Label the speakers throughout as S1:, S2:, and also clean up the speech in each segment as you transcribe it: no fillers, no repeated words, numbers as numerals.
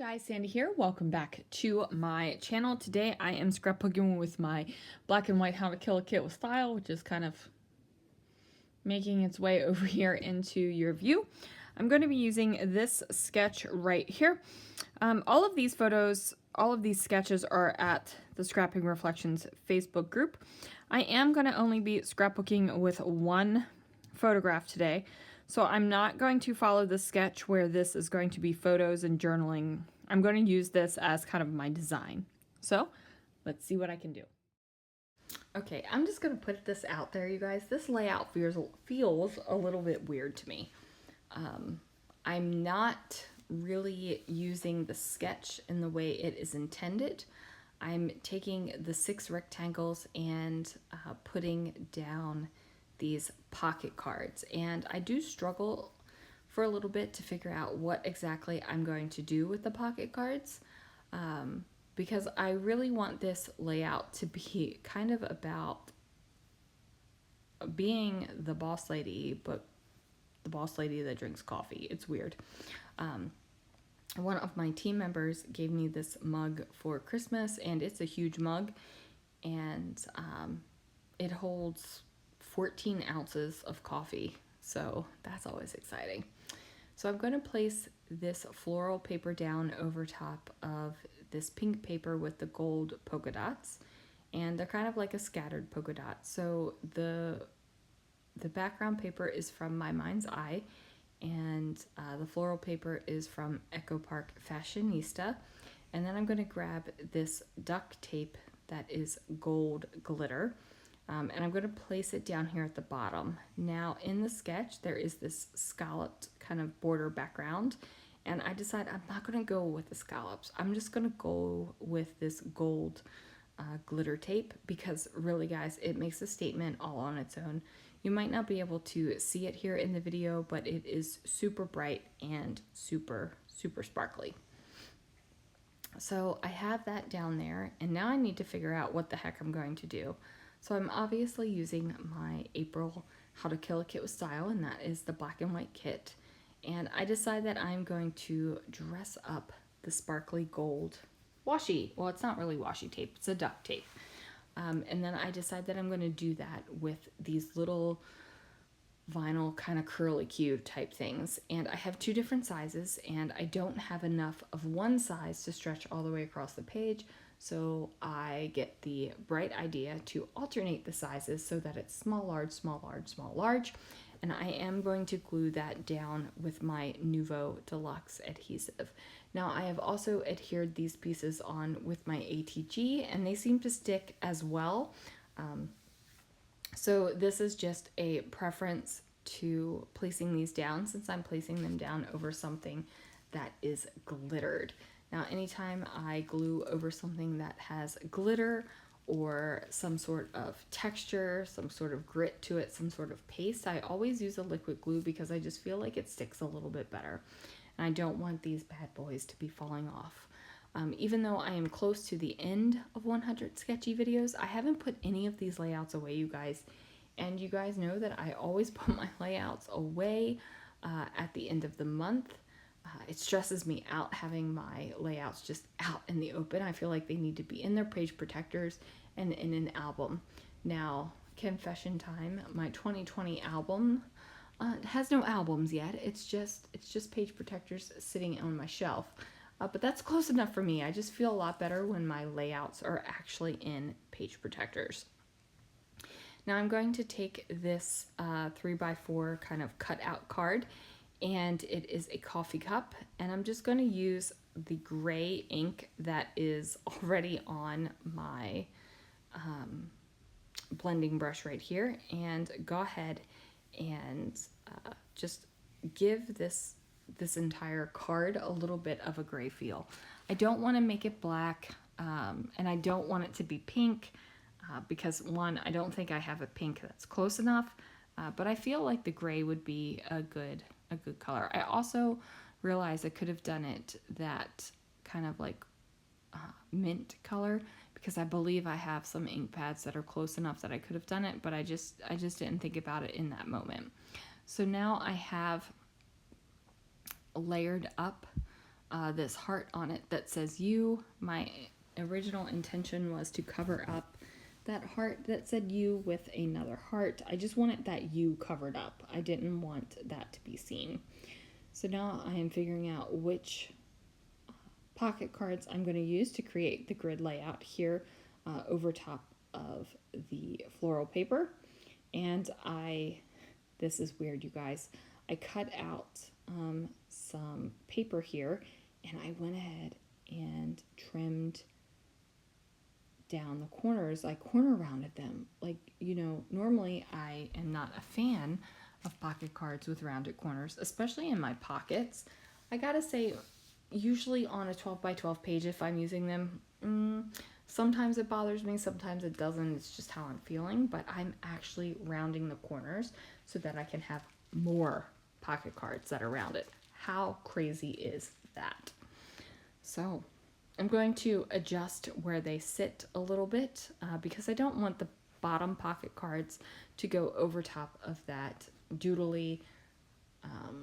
S1: Guys, Sandy here. Welcome back to my channel. Today I am scrapbooking with my black and white How to Kill a Kit with Style, which is kind of making its way over here into your view. I'm going to be using this sketch right here. All of these photos, all of these sketches are at the Scrapping Reflections Facebook group. I am going to only be scrapbooking with one photograph today. So I'm not going to follow the sketch where this is going to be photos and journaling. I'm going to use this as kind of my design. So let's see what I can do. Okay, I'm just going to put this out there, you guys. This layout feels a little bit weird to me. I'm not really using the sketch in the way it is intended. I'm taking the 6 rectangles and putting down these pocket cards, and I do struggle for a little bit to figure out what exactly I'm going to do with the pocket cards, because I really want this layout to be kind of about being the boss lady, but the boss lady that drinks coffee. It's weird. One of my team members gave me this mug for Christmas, and it's a huge mug, and it holds 14 ounces of coffee, so that's always exciting. So I'm going to place this floral paper down over top of this pink paper with the gold polka dots, and they're kind of like a scattered polka dot. So the background paper is from My Mind's Eye, and the floral paper is from Echo Park Fashionista. And then I'm going to grab this duct tape that is gold glitter, and I'm going to place it down here at the bottom. Now in the sketch there is this scalloped kind of border background, and I decided I'm not going to go with the scallops. I'm just going to go with this gold glitter tape, because really guys, it makes a statement all on its own. You might not be able to see it here in the video, but it is super bright and super sparkly. So I have that down there, and now I need to figure out what the heck I'm going to do. So I'm obviously using my April How to Kill a Kit with Style, and that is the black and white kit. And I decide that I'm going to dress up the sparkly gold washi. Well, it's not really washi tape, it's a duct tape. And then I decide that I'm going to do that with these little vinyl kind of curly Q type things. And I have 2 different sizes, and I don't have enough of one size to stretch all the way across the page. So I get the bright idea to alternate the sizes so that it's small, large, small, large, small, large. And I am going to glue that down with my Nuvo Deluxe adhesive. Now I have also adhered these pieces on with my ATG, and they seem to stick as well. So this is just a preference to placing these down, since I'm placing them down over something that is glittered. Now, anytime I glue over something that has glitter or some sort of texture, some sort of grit to it, some sort of paste, I always use a liquid glue, because I just feel like it sticks a little bit better. And I don't want these bad boys to be falling off. Even though I am close to the end of 100 sketchy videos, I haven't put any of these layouts away, you guys. And you guys know that I always put my layouts away at the end of the month. It stresses me out having my layouts just out in the open. I feel like they need to be in their page protectors and in an album. Now, confession time, my 2020 album has no albums yet. It's just page protectors sitting on my shelf. But that's close enough for me. I just feel a lot better when my layouts are actually in page protectors. Now I'm going to take this 3x4 kind of cutout card, and it is a coffee cup, and I'm just going to use the gray ink that is already on my blending brush right here, and go ahead and just give this entire card a little bit of a gray feel. I don't want to make it black, and I don't want it to be pink, because one, I don't think I have a pink that's close enough, but I feel like the gray would be a good color. I also realized I could have done it that kind of like mint color, because I believe I have some ink pads that are close enough that I could have done it, but I just didn't think about it in that moment. So now I have layered up this heart on it that says you. My original intention was to cover up that heart that said you with another heart. I just wanted that you covered up. I didn't want that to be seen. So now I am figuring out which pocket cards I'm going to use to create the grid layout here over top of the floral paper. And this is weird, you guys. I cut out some paper here, and I went ahead and trimmed down the corners. I corner rounded them. Like, you know, normally I am not a fan of pocket cards with rounded corners, especially in my pockets. I gotta say, usually on a 12 by 12 page, if I'm using them, sometimes it bothers me, sometimes it doesn't. It's just how I'm feeling, but I'm actually rounding the corners so that I can have more pocket cards that are rounded. How crazy is that? So I'm going to adjust where they sit a little bit because I don't want the bottom pocket cards to go over top of that doodly,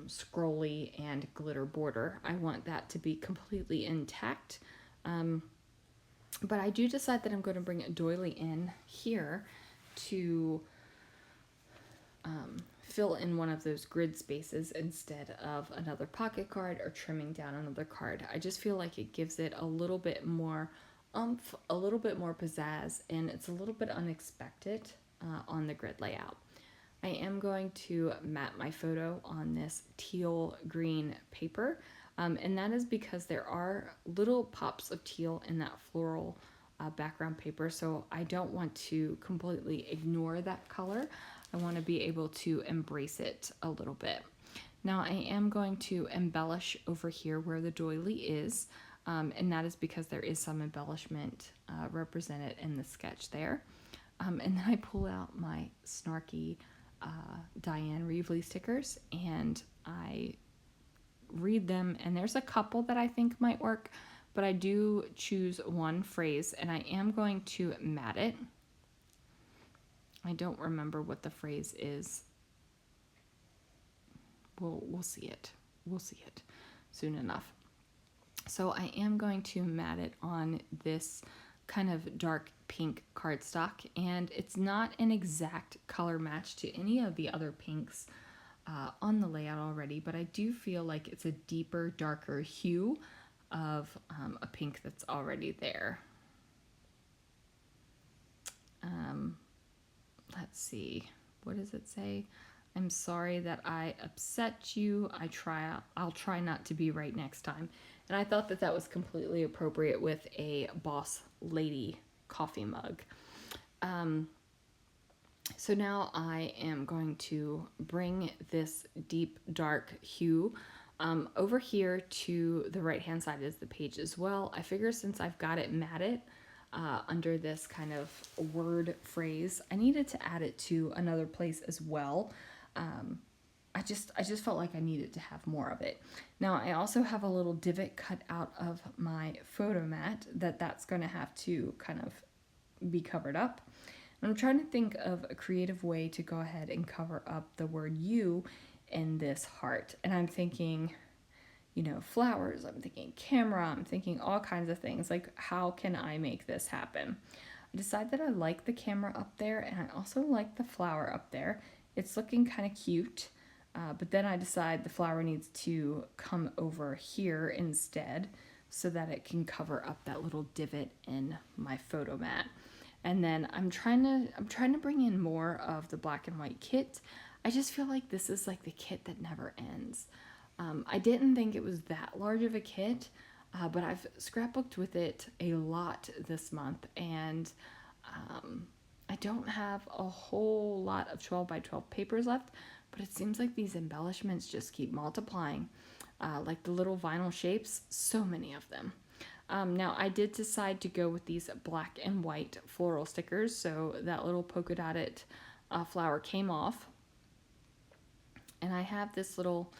S1: scrolly, and glitter border. I want that to be completely intact. But I do decide that I'm going to bring a doily in here to fill in one of those grid spaces instead of another pocket card or trimming down another card. I just feel like it gives it a little bit more oomph, a little bit more pizzazz, and it's a little bit unexpected on the grid layout. I am going to mat my photo on this teal green paper, and that is because there are little pops of teal in that floral background paper, so I don't want to completely ignore that color. I want to be able to embrace it a little bit. Now I am going to embellish over here where the doily is, and that is because there is some embellishment represented in the sketch there. And then I pull out my snarky Diane Reevely stickers and I read them, and there's a couple that I think might work, but I do choose one phrase and I am going to mat it. I don't remember what the phrase is. We'll see it. We'll see it soon enough. So I am going to mat it on this kind of dark pink cardstock, and it's not an exact color match to any of the other pinks on the layout already, but I do feel like it's a deeper, darker hue of a pink that's already there. Let's see, what does it say? I'm sorry that I upset you. I'll try not to be right next time. And I thought that that was completely appropriate with a Boss Lady coffee mug. So now I am going to bring this deep dark hue over here to the right hand side of the page as well. I figure since I've got it matted under this kind of word phrase, I needed to add it to another place as well. I just felt like I needed to have more of it. Now I also have a little divot cut out of my photo mat that's going to have to kind of be covered up. And I'm trying to think of a creative way to go ahead and cover up the word you in this heart. And I'm thinking, you know, flowers, I'm thinking camera, I'm thinking all kinds of things. Like, how can I make this happen? I decide that I like the camera up there, and I also like the flower up there. It's looking kind of cute, but then I decide the flower needs to come over here instead so that it can cover up that little divot in my photo mat. And then I'm trying to bring in more of the black and white kit. I just feel like this is like the kit that never ends. I didn't think it was that large of a kit, but I've scrapbooked with it a lot this month, and I don't have a whole lot of 12 by 12 papers left, but it seems like these embellishments just keep multiplying. Like the little vinyl shapes, so many of them. Now I did decide to go with these black and white floral stickers, so that little polka dotted flower came off. And I have this little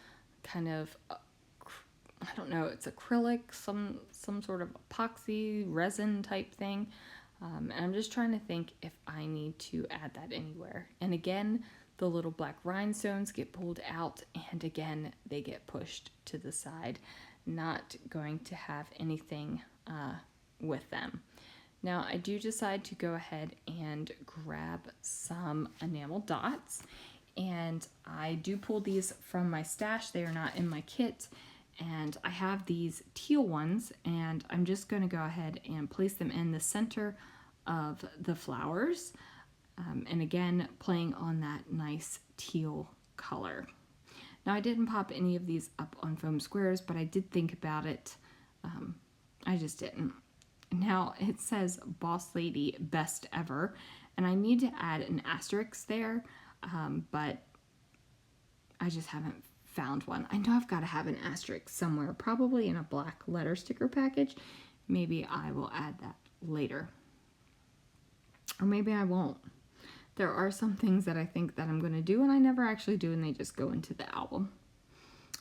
S1: kind of, I don't know, it's acrylic, some sort of epoxy resin type thing. And I'm just trying to think if I need to add that anywhere. And again, the little black rhinestones get pulled out, and again, they get pushed to the side. not going to have anything with them. Now I do decide to go ahead and grab some enamel dots, and I do pull these from my stash. They are not in my kit, and I have these teal ones, and I'm just going to go ahead and place them in the center of the flowers, and again playing on that nice teal color. Now I didn't pop any of these up on foam squares, but I did think about it. I just didn't. Now it says Boss Lady Best Ever, and I need to add an asterisk there, but I just haven't found one. I know I've got to have an asterisk somewhere, probably in a black letter sticker package. Maybe I will add that later. Or maybe I won't. There are some things that I think that I'm going to do and I never actually do, and they just go into the album.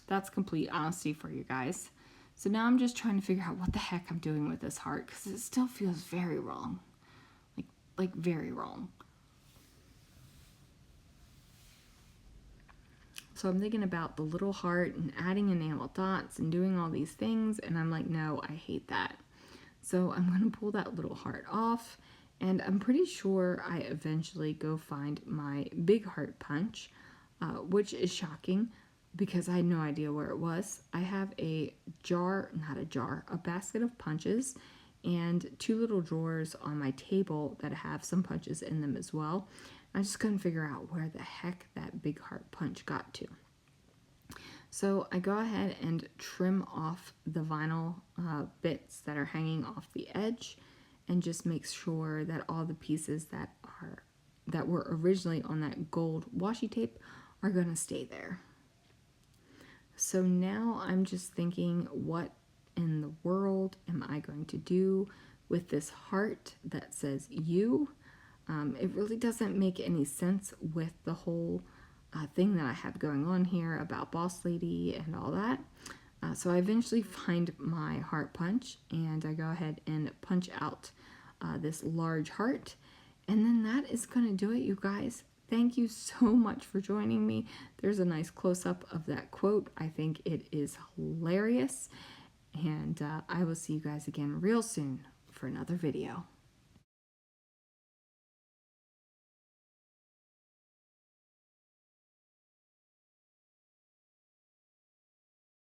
S1: That's complete honesty for you guys. So now I'm just trying to figure out what the heck I'm doing with this heart, because it still feels very wrong. Like very wrong. So I'm thinking about the little heart and adding enamel dots and doing all these things, and I'm like, no, I hate that. So I'm going to pull that little heart off, and I'm pretty sure I eventually go find my big heart punch, which is shocking because I had no idea where it was. I have a basket of punches and 2 little drawers on my table that have some punches in them as well. I just couldn't figure out where the heck that big heart punch got to. So I go ahead and trim off the vinyl bits that are hanging off the edge, and just make sure that all the pieces that were originally on that gold washi tape are going to stay there. So now I'm just thinking, what in the world am I going to do with this heart that says you? It really doesn't make any sense with the whole thing that I have going on here about Boss Lady and all that. So I eventually find my heart punch, and I go ahead and punch out this large heart, and then that is going to do it, you guys. Thank you so much for joining me. There's a nice close-up of that quote. I think it is hilarious, and I will see you guys again real soon for another video.